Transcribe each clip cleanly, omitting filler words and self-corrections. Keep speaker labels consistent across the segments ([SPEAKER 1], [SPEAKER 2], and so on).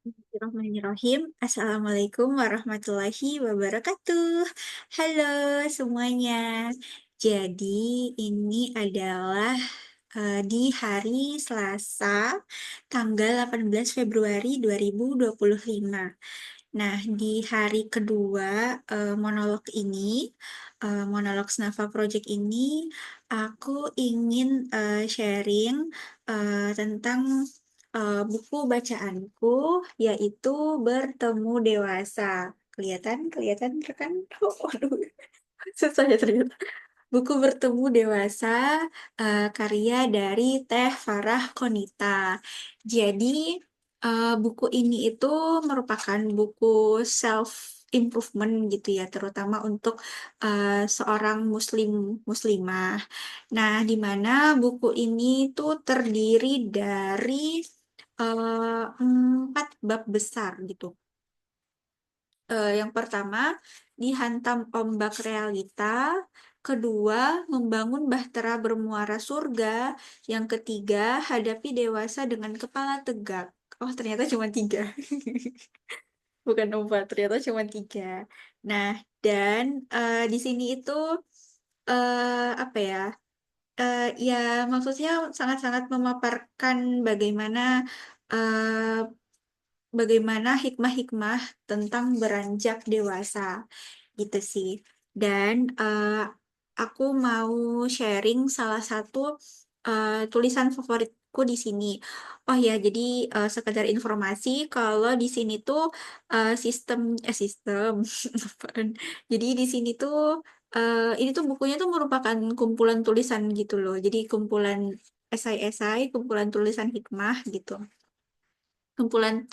[SPEAKER 1] Bismillahirrahmanirrahim. Assalamualaikum warahmatullahi wabarakatuh. Halo semuanya. Jadi ini adalah di hari Selasa, tanggal 18 Februari 2025. Nah, di hari kedua monolog ini, monolog Snafa Project ini, aku ingin sharing tentang buku bacaanku, yaitu Bertemu Dewasa. Kelihatan, kelihatan rekan? Oh, aduh, susah ya ternyata. Buku Bertemu Dewasa, karya dari Teh Farah Konita. Jadi, buku ini itu merupakan buku self improvement gitu ya, terutama untuk seorang muslimah. Nah, di mana buku ini tuh terdiri dari 4 bab besar gitu. Yang pertama, dihantam ombak realita. Kedua, membangun bahtera bermuara surga. Yang ketiga, hadapi dewasa dengan kepala tegak. Oh, ternyata cuma 3. Bukan 4, ternyata cuma 3. Nah, dan di sini itu apa ya? Ya, maksudnya sangat-sangat memaparkan eh, bagaimana hikmah-hikmah tentang beranjak dewasa gitu sih. Dan aku mau sharing salah satu tulisan favoritku di sini. Oh ya, jadi sekedar informasi kalau di sini tuh sistem apaan? Jadi di sini tuh ini tuh bukunya tuh merupakan kumpulan tulisan gitu loh. Jadi kumpulan esai-esai, kumpulan tulisan hikmah gitu, kumpulan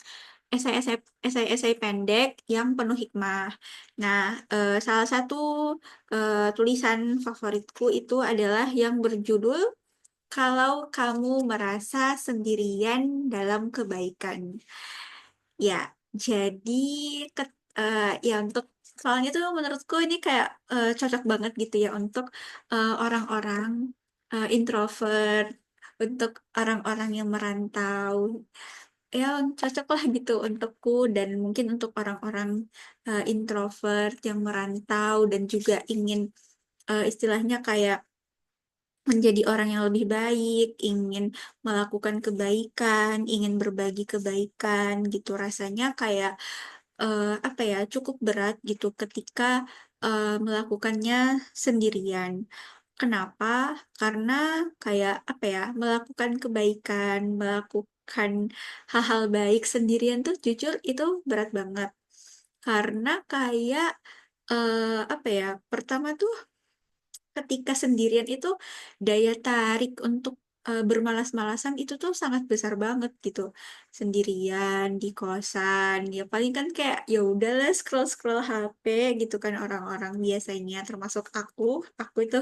[SPEAKER 1] esai-esai pendek yang penuh hikmah. Nah, salah satu tulisan favoritku itu adalah yang berjudul Kalau Kamu Merasa Sendirian Dalam Kebaikan. Ya, jadi ya untuk soalnya tuh menurutku ini kayak cocok banget gitu ya untuk orang-orang introvert, untuk orang-orang yang merantau, ya cocok lah gitu untukku dan mungkin untuk orang-orang introvert yang merantau dan juga ingin istilahnya kayak menjadi orang yang lebih baik, ingin melakukan kebaikan, ingin berbagi kebaikan gitu. Rasanya kayak apa ya, cukup berat gitu ketika melakukannya sendirian. Kenapa? Karena kayak apa ya, melakukan kebaikan, melakukan hal-hal baik sendirian tuh jujur itu berat banget. Karena kayak apa ya, pertama tuh ketika sendirian itu daya tarik untuk bermalas-malasan itu tuh sangat besar banget gitu. Sendirian di kosan, ya paling kan kayak ya udahlah scroll-scroll HP gitu kan orang-orang biasanya termasuk aku. Aku itu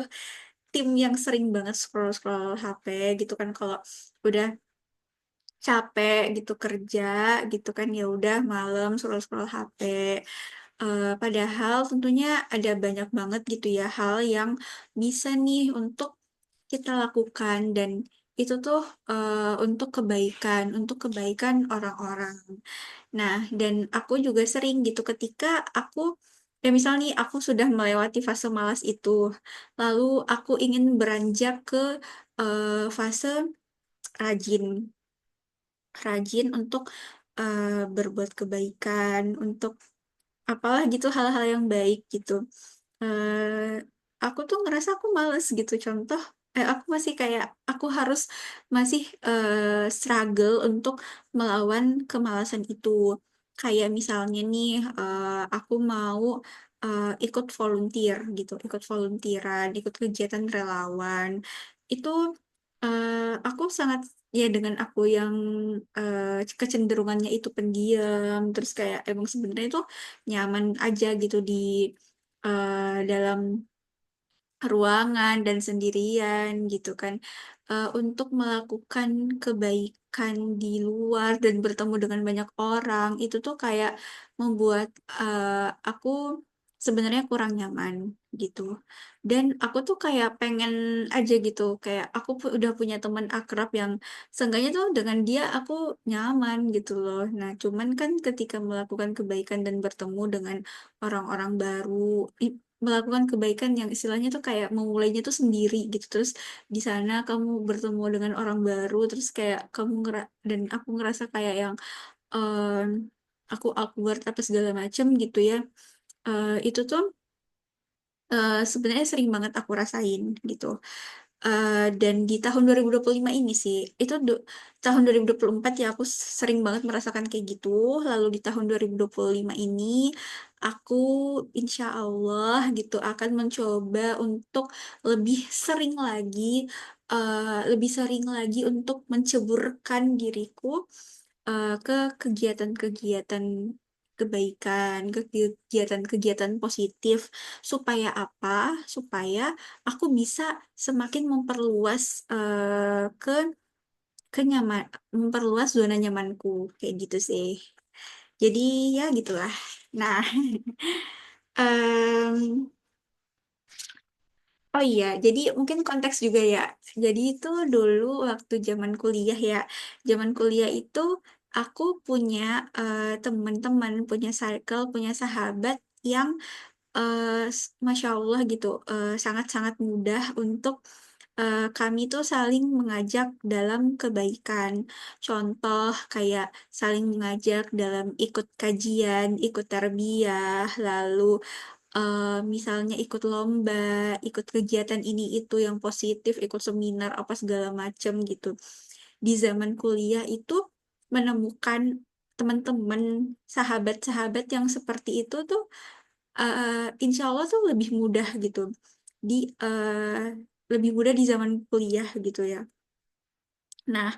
[SPEAKER 1] tim yang sering banget scroll-scroll HP gitu kan kalau udah capek gitu kerja gitu kan ya udah malam scroll-scroll HP. Padahal tentunya ada banyak banget gitu ya hal yang bisa nih untuk kita lakukan dan itu tuh untuk kebaikan orang-orang. Nah, dan aku juga sering gitu ketika aku ya misal nih aku sudah melewati fase malas itu, lalu aku ingin beranjak ke fase rajin, rajin untuk berbuat kebaikan, untuk apalah gitu hal-hal yang baik gitu. eh aku tuh ngerasa aku males gitu. Contoh, aku masih kayak aku harus masih struggle untuk melawan kemalasan itu. Kayak misalnya nih, aku mau ikut volunteer gitu, ikut volunteeran, ikut kegiatan relawan. Itu aku sangat ya dengan aku yang kecenderungannya itu pendiam, terus kayak emang sebenarnya itu nyaman aja gitu di dalam ruangan dan sendirian gitu kan. Untuk melakukan kebaikan di luar dan bertemu dengan banyak orang itu tuh kayak membuat aku sebenarnya kurang nyaman gitu. Dan aku tuh kayak pengen aja gitu, kayak aku udah punya teman akrab yang seenggaknya tuh dengan dia aku nyaman gitu loh. Nah, cuman kan ketika melakukan kebaikan dan bertemu dengan orang-orang baru, melakukan kebaikan yang istilahnya tuh kayak memulainya tuh sendiri gitu. Terus di sana kamu bertemu dengan orang baru, terus kayak dan aku ngerasa kayak yang em, aku awkward apa segala macem gitu ya. Itu tuh sebenarnya sering banget aku rasain gitu. Dan di tahun 2025 ini sih, tahun 2024 ya aku sering banget merasakan kayak gitu. Lalu di tahun 2025 ini aku insya Allah gitu akan mencoba untuk lebih sering lagi, lebih sering lagi untuk menceburkan diriku ke kegiatan-kegiatan kebaikan, ke kegiatan-kegiatan positif. Supaya apa? Supaya aku bisa semakin memperluas kenyaman, memperluas zona nyamanku kayak gitu sih. Jadi ya gitulah. Nah, em, oh iya, jadi mungkin konteks juga ya. Jadi itu dulu waktu zaman kuliah ya. Zaman kuliah itu aku punya teman-teman, punya circle, punya sahabat yang Masya Allah gitu, sangat-sangat mudah untuk kami tuh saling mengajak dalam kebaikan. Contoh kayak saling mengajak dalam ikut kajian, ikut tarbiyah, lalu misalnya ikut lomba, ikut kegiatan ini itu yang positif, ikut seminar apa segala macam gitu. Di zaman kuliah itu menemukan teman-teman, sahabat-sahabat yang seperti itu tuh insya Allah tuh lebih mudah gitu. Di lebih mudah di zaman kuliah gitu ya. Nah,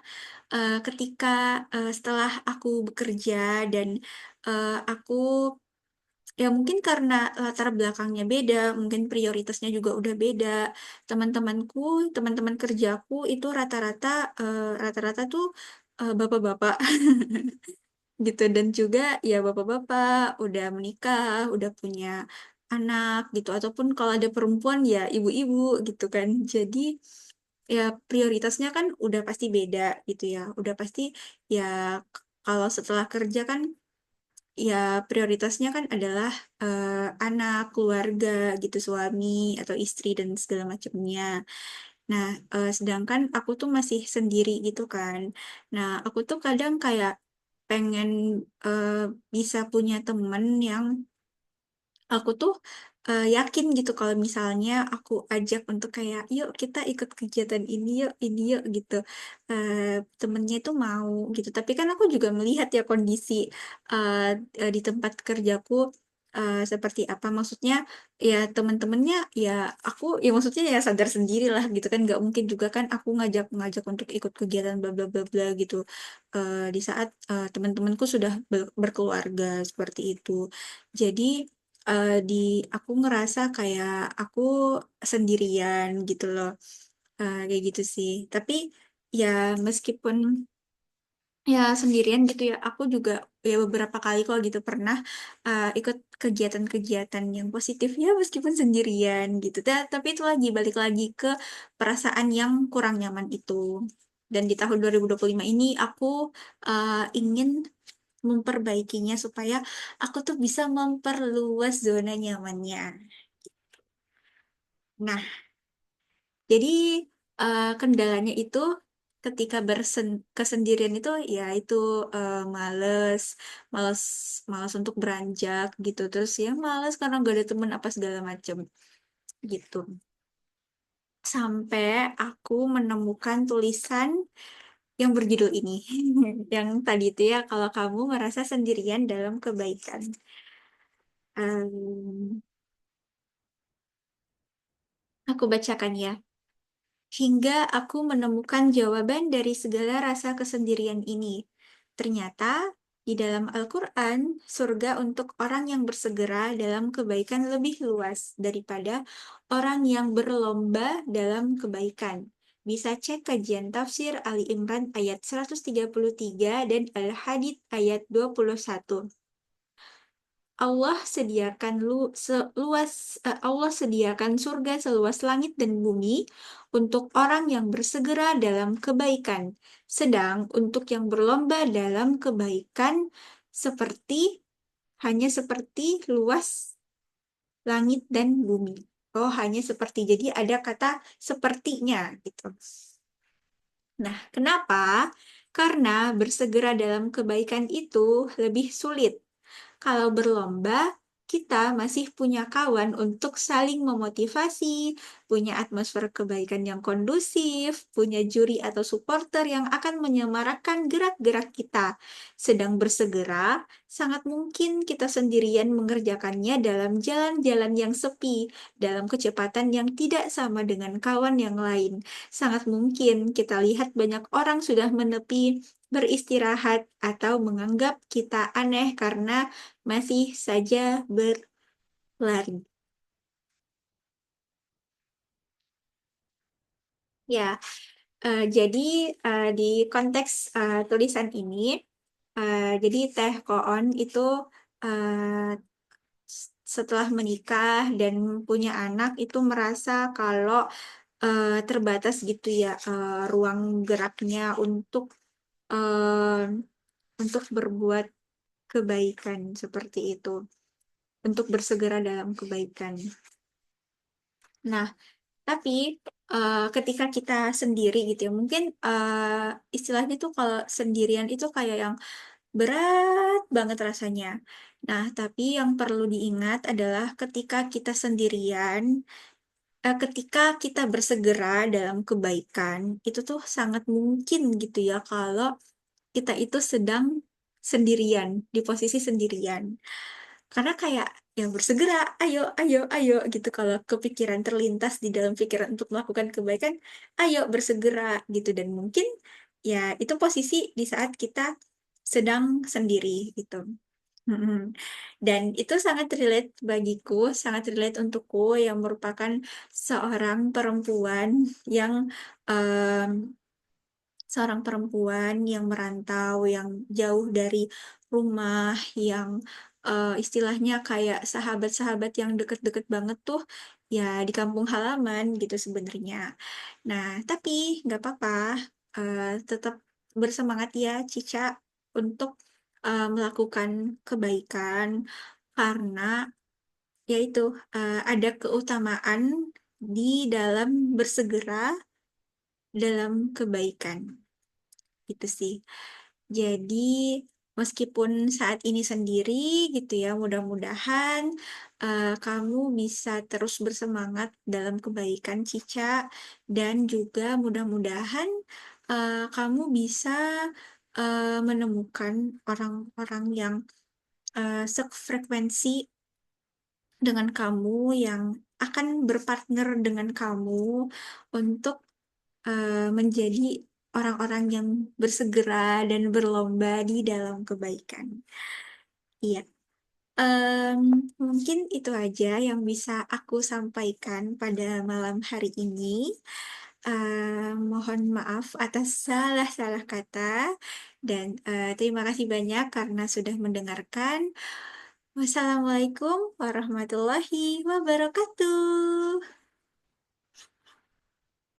[SPEAKER 1] ketika setelah aku bekerja dan aku ya mungkin karena latar belakangnya beda, mungkin prioritasnya juga udah beda. Teman-temanku, teman-teman kerjaku itu rata-rata tuh bapak-bapak gitu dan juga ya bapak-bapak udah menikah, udah punya anak gitu ataupun kalau ada perempuan ya ibu-ibu gitu kan. Jadi ya prioritasnya kan udah pasti beda gitu ya. Udah pasti ya kalau setelah kerja kan ya prioritasnya kan adalah eh, anak, keluarga gitu, suami atau istri dan segala macamnya. Nah, sedangkan aku tuh masih sendiri gitu kan. Nah, aku tuh kadang kayak pengen eh, bisa punya temen yang aku tuh yakin gitu kalau misalnya aku ajak untuk kayak yuk kita ikut kegiatan ini yuk gitu. Temennya itu mau gitu tapi kan aku juga melihat ya kondisi eh, di tempat kerjaku seperti apa maksudnya ya teman-temannya ya aku ya maksudnya ya sadar sendiri lah gitu kan nggak mungkin juga kan aku ngajak untuk ikut kegiatan bla bla bla bla gitu di saat teman-temanku sudah berkeluarga seperti itu jadi di aku ngerasa kayak aku sendirian gitu loh. Kayak gitu sih tapi ya meskipun ya sendirian gitu ya aku juga ya beberapa kali kok gitu pernah ikut kegiatan-kegiatan yang positif ya meskipun sendirian gitu tapi itu lagi balik lagi ke perasaan yang kurang nyaman itu dan di tahun 2025 ini aku ingin memperbaikinya supaya aku tuh bisa memperluas zona nyamannya. Nah, jadi kendalanya itu ketika kesendirian itu ya itu males, males, males untuk beranjak gitu. Terus ya males karena gak ada temen apa segala macem gitu. Sampai aku menemukan tulisan yang berjudul ini, yang tadi itu ya kalau kamu merasa sendirian dalam kebaikan. Em, aku bacakan ya. Hingga aku menemukan jawaban dari segala rasa kesendirian ini. Ternyata di dalam Al-Quran, surga untuk orang yang bersegera dalam kebaikan lebih luas daripada orang yang berlomba dalam kebaikan. Bisa cek kajian tafsir Ali Imran ayat 133 dan Al-Hadid ayat 21. Allah sediakan Allah sediakan surga seluas langit dan bumi untuk orang yang bersegera dalam kebaikan. Sedang untuk yang berlomba dalam kebaikan seperti hanya seperti luas langit dan bumi. Oh, hanya seperti. Jadi ada kata sepertinya gitu. Nah, kenapa? Karena bersegera dalam kebaikan itu lebih sulit. Kalau berlomba, kita masih punya kawan untuk saling memotivasi, punya atmosfer kebaikan yang kondusif, punya juri atau supporter yang akan menyemarakkan gerak-gerak kita. Sedang bersegera, sangat mungkin kita sendirian mengerjakannya dalam jalan-jalan yang sepi, dalam kecepatan yang tidak sama dengan kawan yang lain. Sangat mungkin kita lihat banyak orang sudah menepi beristirahat atau menganggap kita aneh karena masih saja berlari. Ya, jadi di konteks tulisan ini, jadi Teh Koon itu eh, setelah menikah dan punya anak itu merasa kalau terbatas gitu ya ruang geraknya eh, untuk berbuat kebaikan seperti itu, untuk bersegera dalam kebaikan. Nah, tapi ketika kita sendiri gitu ya, mungkin istilahnya tuh kalau sendirian itu kayak yang berat banget rasanya. Nah, tapi yang perlu diingat adalah ketika kita sendirian, ketika kita bersegera dalam kebaikan, itu tuh sangat mungkin gitu ya kalau kita itu sedang sendirian, di posisi sendirian. Karena kayak yang bersegera, ayo, ayo, ayo gitu. Kalau kepikiran terlintas di dalam pikiran untuk melakukan kebaikan, ayo bersegera gitu. Dan mungkin ya itu posisi di saat kita sedang sendiri gitu. Mm-mm. Dan itu sangat relate bagiku, sangat relate untukku yang merupakan seorang perempuan yang seorang perempuan yang merantau, yang jauh dari rumah, yang istilahnya kayak sahabat-sahabat yang deket-deket banget tuh, ya di kampung halaman gitu sebenarnya. Nah, tapi nggak apa-apa, tetap bersemangat ya, Cica, untuk melakukan kebaikan, karena yaitu ada keutamaan di dalam bersegera dalam kebaikan. Gitu sih. Jadi, meskipun saat ini sendiri gitu ya, mudah-mudahan kamu bisa terus bersemangat dalam kebaikan Cica dan juga mudah-mudahan kamu bisa menemukan orang-orang yang sefrekuensi dengan kamu yang akan berpartner dengan kamu untuk menjadi orang-orang yang bersegera dan berlomba di dalam kebaikan. Iya, em, mungkin itu aja yang bisa aku sampaikan pada malam hari ini. Mohon maaf atas salah-salah kata dan terima kasih banyak karena sudah mendengarkan. Wassalamualaikum warahmatullahi wabarakatuh.